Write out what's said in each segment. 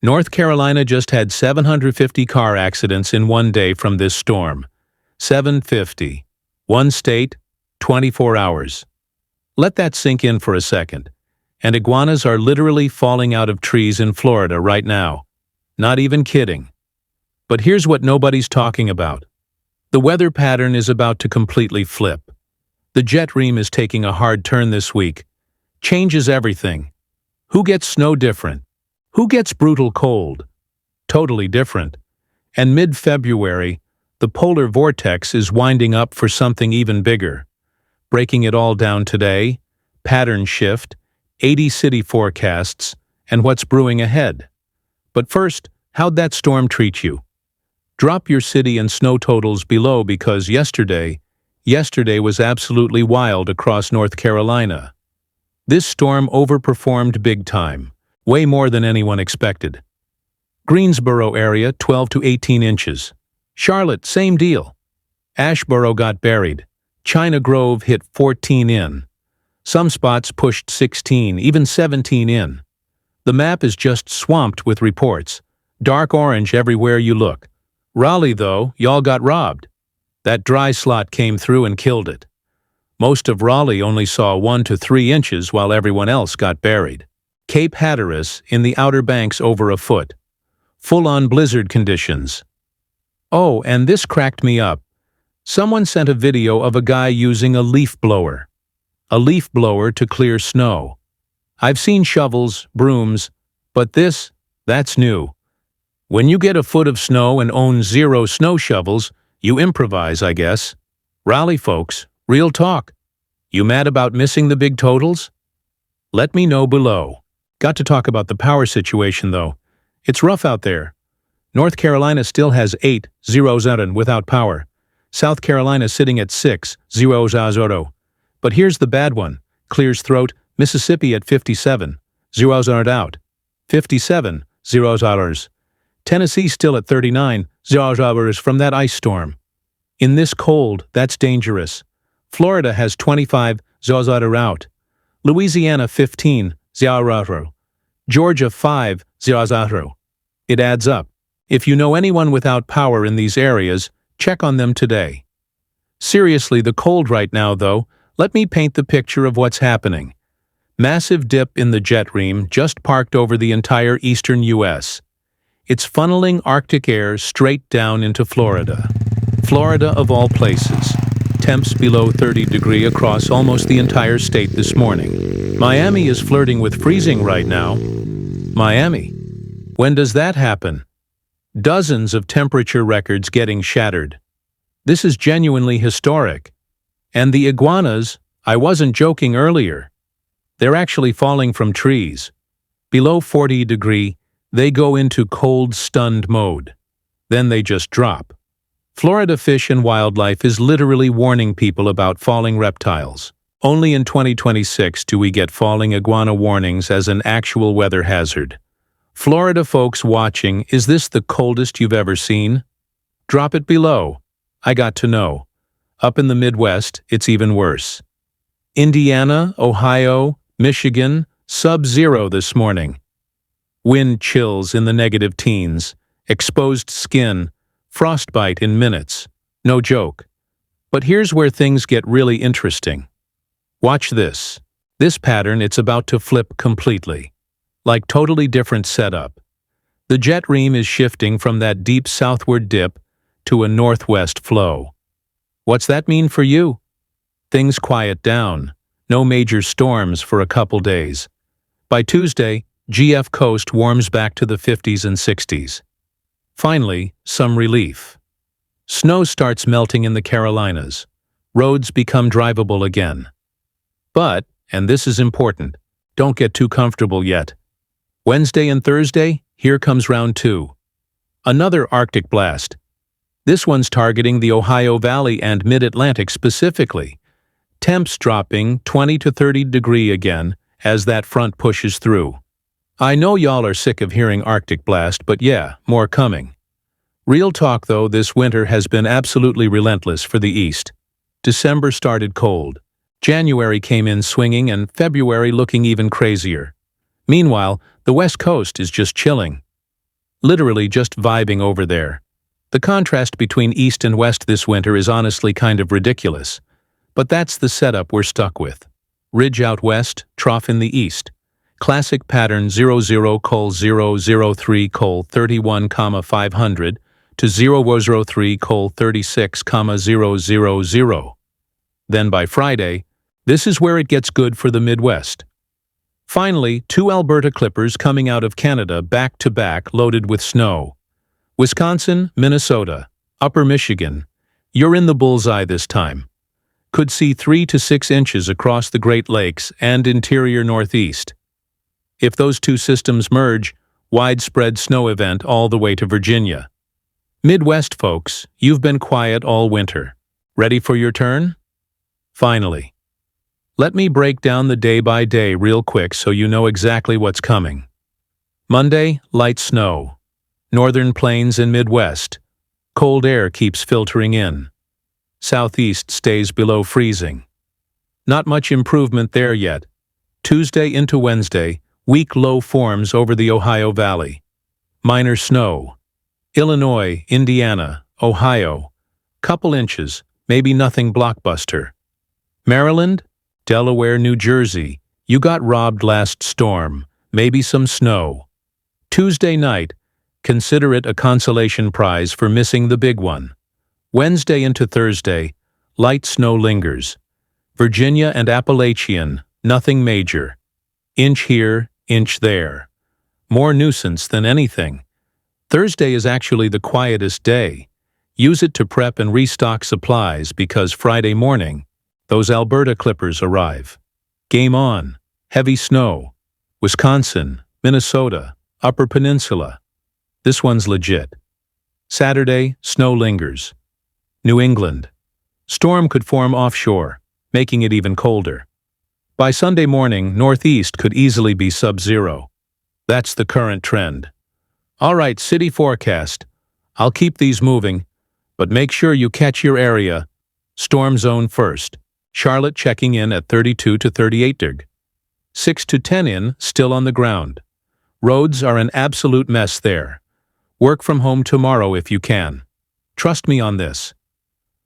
North Carolina just had 750 car accidents in one day from this storm. 750. One state, 24 hours. Let that sink in for a second. And iguanas are literally falling out of trees in Florida right now. Not even kidding. But here's what nobody's talking about. The weather pattern is about to completely flip. The jet stream is taking a hard turn this week. Changes everything. Who gets snow different? Who gets brutal cold? Totally different. And mid-February, the polar vortex is winding up for something even bigger. Breaking it all down today, pattern shift, 80 city forecasts, and what's brewing ahead. But first, how'd that storm treat you? Drop your city and snow totals below because yesterday was absolutely wild across North Carolina. This storm overperformed big time, way more than anyone expected. Greensboro area, 12 to 18 inches. Charlotte, same deal. Asheboro got buried. China Grove hit 14 in. Some spots pushed 16, even 17 in. The map is just swamped with reports. Dark orange everywhere you look. Raleigh, though, y'all got robbed. That dry slot came through and killed it. Most of Raleigh only saw 1 to 3 inches while everyone else got buried. Cape Hatteras in the Outer Banks over a foot. Full-on blizzard conditions. Oh, and this cracked me up. Someone sent a video of a guy using a leaf blower. A leaf blower to clear snow. I've seen shovels, brooms, but that's new. When you get a foot of snow and own 0 snow shovels, you improvise, I guess. Raleigh folks, real talk. You mad about missing the big totals? Let me know below. Got to talk about the power situation, though. It's rough out there. North Carolina still has 8-0 without power. South Carolina sitting at 6-0. But here's the bad one. Clears throat, Mississippi at 57-0 out. 57-0. Tennessee still at 39-0 from that ice storm. In this cold, that's dangerous. Florida has 25-0 out. Louisiana 15-0. Georgia 5-0. It adds up. If you know anyone without power in these areas, check on them today. Seriously, the cold right now, though, let me paint the picture of what's happening. Massive dip in the jet stream just parked over the entire eastern U.S. It's funneling Arctic air straight down into Florida. Florida of all places. Temps below 30 degrees across almost the entire state this morning. Miami is flirting with freezing right now. Miami. When does that happen? Dozens of temperature records getting shattered. This is genuinely historic. And the iguanas, I wasn't joking earlier. They're actually falling from trees. Below 40 degrees, they go into cold, stunned mode. Then they just drop. Florida Fish and Wildlife is literally warning people about falling reptiles. Only in 2026 do we get falling iguana warnings as an actual weather hazard. Florida folks watching, is this the coldest you've ever seen? Drop it below. I got to know. Up in the Midwest, it's even worse. Indiana, Ohio, Michigan, sub-zero this morning. Wind chills in the negative teens, exposed skin, frostbite in minutes. No joke. But here's where things get really interesting. Watch this. This pattern, it's about to flip completely. Like totally different setup. The jet stream is shifting from that deep southward dip to a northwest flow. What's that mean for you? Things quiet down. No major storms for a couple days. By Tuesday, GF Coast warms back to the 50s and 60s. Finally, some relief. Snow starts melting in the Carolinas. Roads become drivable again. But, and this is important, don't get too comfortable yet. Wednesday and Thursday, here comes round 2. Another Arctic blast. This one's targeting the Ohio Valley and Mid-Atlantic specifically. Temps dropping 20 to 30 degrees again as that front pushes through. I know y'all are sick of hearing Arctic blast, but yeah, more coming. Real talk though, this winter has been absolutely relentless for the East. December started cold. January came in swinging and February looking even crazier. Meanwhile, the West Coast is just chilling. Literally just vibing over there. The contrast between east and west this winter is honestly kind of ridiculous. But that's the setup we're stuck with. Ridge out west, trough in the east. Classic pattern 00:003:31, 500 to 00:36,000. Then by Friday, this is where it gets good for the Midwest. Finally, 2 Alberta clippers coming out of Canada back-to-back loaded with snow. Wisconsin, Minnesota, Upper Michigan. You're in the bullseye this time. Could see 3 to 6 inches across the Great Lakes and interior Northeast. If those two systems merge, widespread snow event all the way to Virginia. Midwest folks, you've been quiet all winter. Ready for your turn? Finally. Let me break down the day by day real quick so you know exactly what's coming. Monday, light snow. Northern plains and Midwest. Cold air keeps filtering in. Southeast stays below freezing. Not much improvement there yet. Tuesday into Wednesday, weak low forms over the Ohio Valley. Minor snow. Illinois, Indiana, Ohio. Couple inches, maybe nothing blockbuster. Maryland, Delaware, New Jersey, you got robbed last storm, maybe some snow. Tuesday night, consider it a consolation prize for missing the big one. Wednesday into Thursday, light snow lingers. Virginia and Appalachian, nothing major. Inch here, inch there. More nuisance than anything. Thursday is actually the quietest day. Use it to prep and restock supplies because Friday morning, those Alberta clippers arrive. Game on. Heavy snow. Wisconsin, Minnesota, Upper Peninsula. This one's legit. Saturday, snow lingers. New England. Storm could form offshore, making it even colder. By Sunday morning, Northeast could easily be sub-zero. That's the current trend. All right, city forecast. I'll keep these moving, but make sure you catch your area. Storm zone first. Charlotte checking in at 32 to 38 deg. 6 to 10 in, still on the ground. Roads are an absolute mess there. Work from home tomorrow if you can. Trust me on this.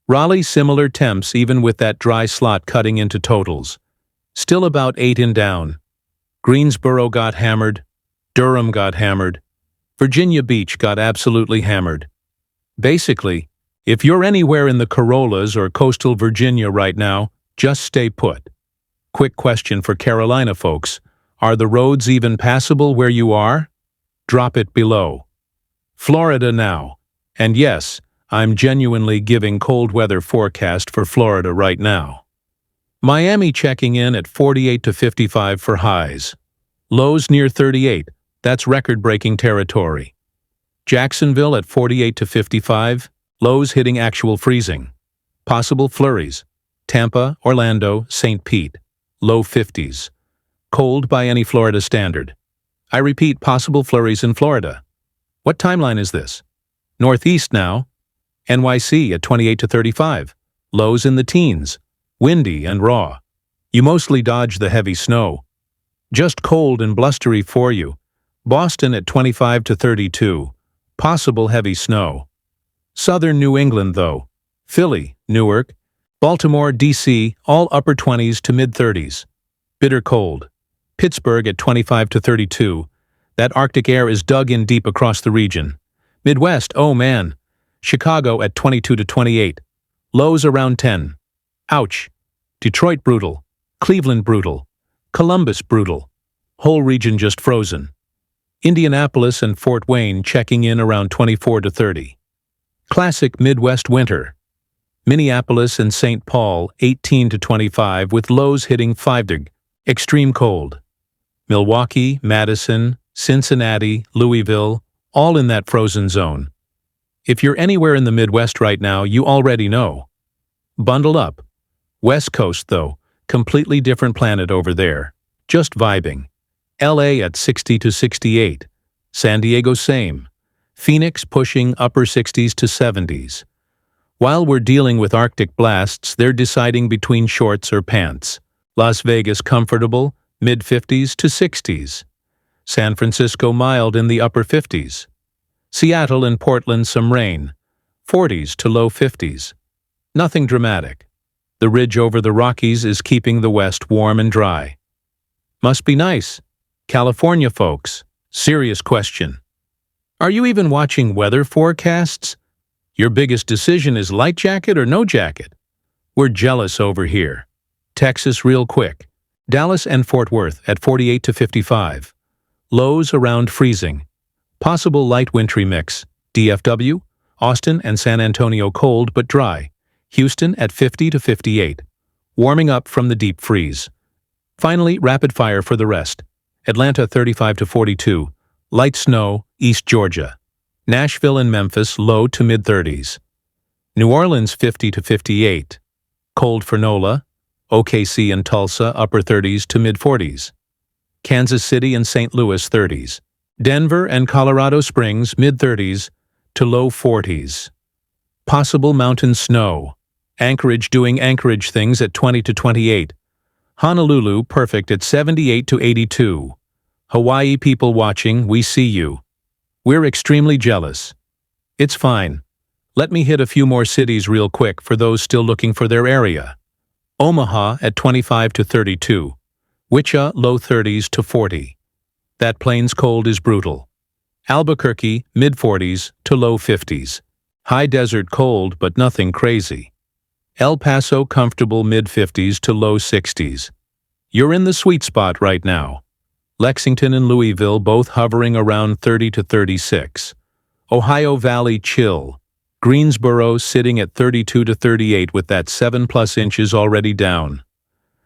Raleigh similar temps even with that dry slot cutting into totals. Still about 8 in down. Greensboro got hammered. Durham got hammered. Virginia Beach got absolutely hammered. Basically, if you're anywhere in the Corollas or coastal Virginia right now, just stay put. Quick question for Carolina folks. Are the roads even passable where you are? Drop it below. Florida now. And yes, I'm genuinely giving cold weather forecast for Florida right now. Miami checking in at 48 to 55 for highs. Lows near 38. That's record-breaking territory. Jacksonville at 48 to 55. Lows hitting actual freezing. Possible flurries. Tampa, Orlando, St. Pete. Low 50s. Cold by any Florida standard. I repeat, possible flurries in Florida. What timeline is this? Northeast now. NYC at 28 to 35. Lows in the teens. Windy and raw. You mostly dodge the heavy snow. Just cold and blustery for you. Boston at 25 to 32. Possible heavy snow. Southern New England, though. Philly, Newark, Baltimore, D.C., all upper 20s to mid-30s. Bitter cold. Pittsburgh at 25 to 32. That Arctic air is dug in deep across the region. Midwest, oh man. Chicago at 22 to 28. Lows around 10. Ouch. Detroit brutal. Cleveland brutal. Columbus brutal. Whole region just frozen. Indianapolis and Fort Wayne checking in around 24 to 30. Classic Midwest winter. Minneapolis and St. Paul 18 to 25 with lows hitting 5 deg. Extreme cold. Milwaukee, Madison, Cincinnati, Louisville, all in that frozen zone. If you're anywhere in the Midwest right now, you already know. Bundle up. West Coast, though, completely different planet over there. Just vibing. LA at 60 to 68. San Diego same. Phoenix pushing upper 60s to 70s. While we're dealing with Arctic blasts, they're deciding between shorts or pants. Las Vegas comfortable, mid-50s to 60s. San Francisco mild in the upper 50s. Seattle and Portland some rain, 40s to low 50s. Nothing dramatic. The ridge over the Rockies is keeping the west warm and dry. Must be nice. California folks, serious question. Are you even watching weather forecasts? Your biggest decision is light jacket or no jacket? We're jealous over here. Texas real quick. Dallas and Fort Worth at 48 to 55. Lows around freezing. Possible light wintry mix. DFW, Austin and San Antonio cold but dry. Houston at 50 to 58. Warming up from the deep freeze. Finally, rapid fire for the rest. Atlanta 35 to 42. Light snow, East Georgia. Nashville and Memphis low to mid-30s. New Orleans 50 to 58. Cold for NOLA. OKC and Tulsa upper 30s to mid-40s. Kansas City and St. Louis 30s. Denver and Colorado Springs mid-30s to low 40s. Possible mountain snow. Anchorage doing Anchorage things at 20 to 28. Honolulu perfect at 78 to 82. Hawaii people watching, we see you. We're extremely jealous. It's fine. Let me hit a few more cities real quick for those still looking for their area. Omaha at 25 to 32. Wichita low 30s to 40. That plains cold is brutal. Albuquerque mid-40s to low 50s. High desert cold but nothing crazy. El Paso comfortable mid-50s to low 60s. You're in the sweet spot right now. Lexington and Louisville both hovering around 30 to 36. Ohio Valley chill. Greensboro sitting at 32 to 38 with that 7+ inches already down.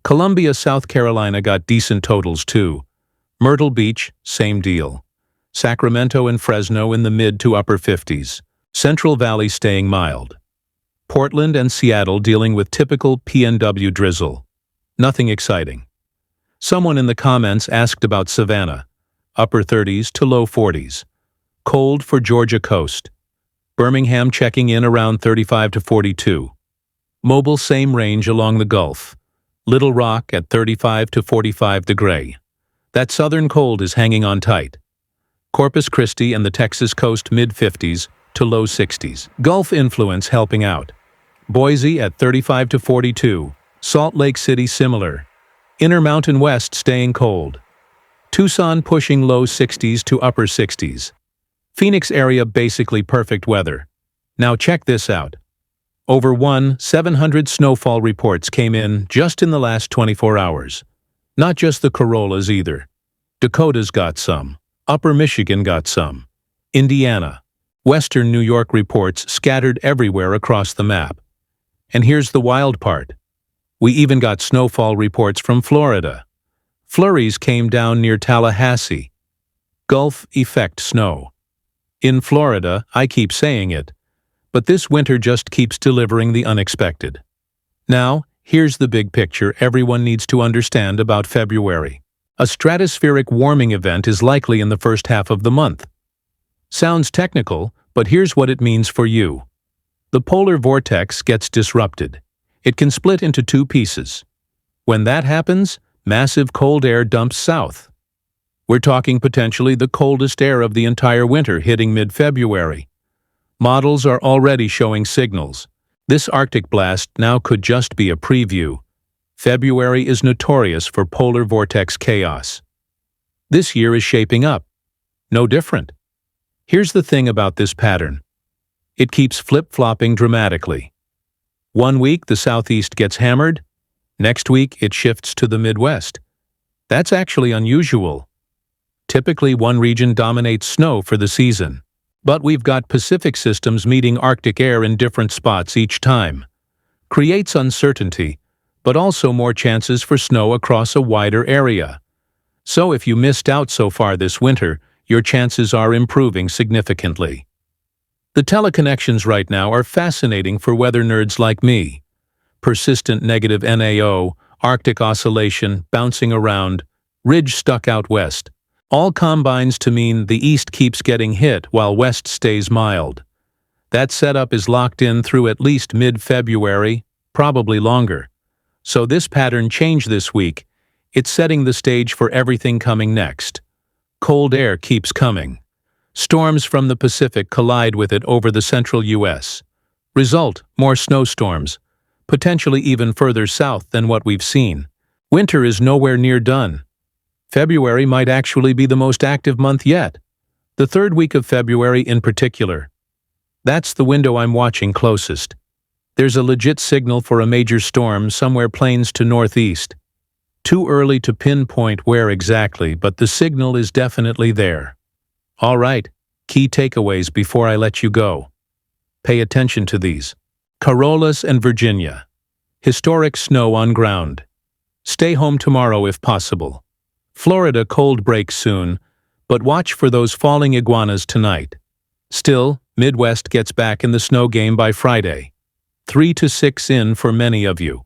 Columbia, South Carolina got decent totals too. Myrtle Beach, same deal. Sacramento and Fresno in the mid to upper 50s. Central Valley staying mild. Portland and Seattle dealing with typical PNW drizzle. Nothing exciting. Someone in the comments asked about Savannah. Upper 30s to low 40s. Cold for Georgia coast. Birmingham checking in around 35 to 42. Mobile same range along the Gulf. Little Rock at 35 to 45 degrees. That southern cold is hanging on tight. Corpus Christi and the Texas coast mid-50s to low 60s. Gulf influence helping out. Boise at 35 to 42. Salt Lake City similar. Intermountain West staying cold. Tucson pushing low 60s to upper 60s. Phoenix area basically perfect weather. Now check this out. Over 700 snowfall reports came in just in the last 24 hours. Not just the Corollas either. Dakota's got some. Upper Michigan got some. Indiana. Western New York reports scattered everywhere across the map. And here's the wild part. We even got snowfall reports from Florida. Flurries came down near Tallahassee. Gulf effect snow. In Florida, I keep saying it, but this winter just keeps delivering the unexpected. Now, here's the big picture everyone needs to understand about February. A stratospheric warming event is likely in the first half of the month. Sounds technical, but here's what it means for you. The polar vortex gets disrupted. It can split into two pieces. When that happens, massive cold air dumps south. We're talking potentially the coldest air of the entire winter hitting mid-February. Models are already showing signals. This Arctic blast now could just be a preview. February is notorious for polar vortex chaos. This year is shaping up. No different. Here's the thing about this pattern. It keeps flip-flopping dramatically. One week the southeast gets hammered. Next week it shifts to the Midwest. That's actually unusual. Typically one region dominates snow for the season. But we've got Pacific systems meeting Arctic air in different spots each time. Creates uncertainty, but also more chances for snow across a wider area. So if you missed out so far this winter, your chances are improving significantly. The teleconnections right now are fascinating for weather nerds like me. Persistent negative NAO, Arctic oscillation, bouncing around, ridge stuck out west. All combines to mean the east keeps getting hit while west stays mild. That setup is locked in through at least mid-February, probably longer. So this pattern change this week. It's setting the stage for everything coming next. Cold air keeps coming. Storms from the Pacific collide with it over the central U.S. Result, more snowstorms, potentially even further south than what we've seen. Winter is nowhere near done. February might actually be the most active month yet. The third week of February in particular. That's the window I'm watching closest. There's a legit signal for a major storm somewhere plains to northeast. Too early to pinpoint where exactly, but the signal is definitely there. All right, key takeaways before I let you go. Pay attention to these. Corollas and Virginia. Historic snow on ground. Stay home tomorrow if possible. Florida cold break soon, but watch for those falling iguanas tonight. Still, Midwest gets back in the snow game by Friday. 3 to 6 in for many of you.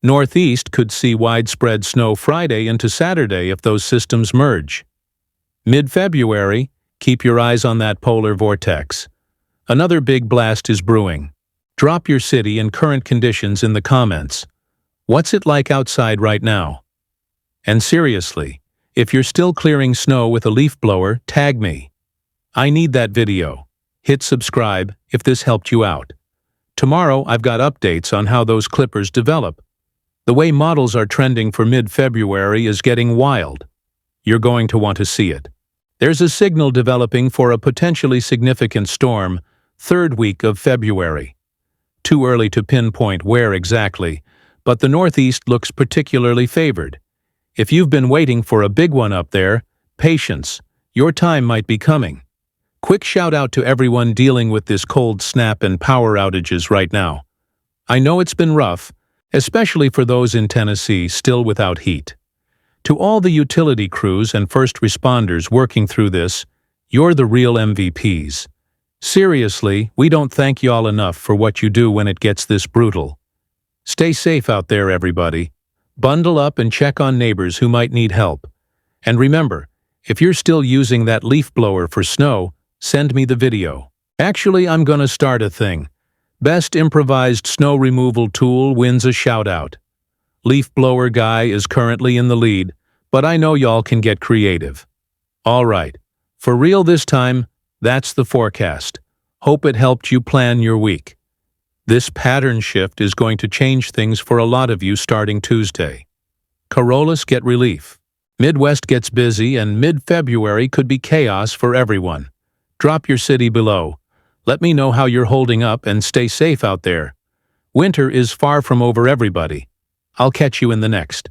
Northeast could see widespread snow Friday into Saturday if those systems merge. Mid-February, keep your eyes on that polar vortex. Another big blast is brewing. Drop your city and current conditions in the comments. What's it like outside right now? And seriously, if you're still clearing snow with a leaf blower, tag me. I need that video. Hit subscribe if this helped you out. Tomorrow I've got updates on how those clippers develop. The way models are trending for mid-February is getting wild. You're going to want to see it. There's a signal developing for a potentially significant storm, third week of February. Too early to pinpoint where exactly, but the Northeast looks particularly favored. If you've been waiting for a big one up there, patience, your time might be coming. Quick shout out to everyone dealing with this cold snap and power outages right now. I know it's been rough, especially for those in Tennessee still without heat. To all the utility crews and first responders working through this, you're the real MVPs. Seriously, we don't thank y'all enough for what you do when it gets this brutal. Stay safe out there, everybody. Bundle up and check on neighbors who might need help. And remember, if you're still using that leaf blower for snow, send me the video. Actually, I'm gonna start a thing. Best improvised snow removal tool wins a shout-out. Leaf blower guy is currently in the lead, but I know y'all can get creative. All right, for real this time, that's the forecast. Hope it helped you plan your week. This pattern shift is going to change things for a lot of you starting Tuesday. Corollas get relief. Midwest gets busy, and mid-February could be chaos for everyone. Drop your city below. Let me know how you're holding up and stay safe out there. Winter is far from over everybody. I'll catch you in the next.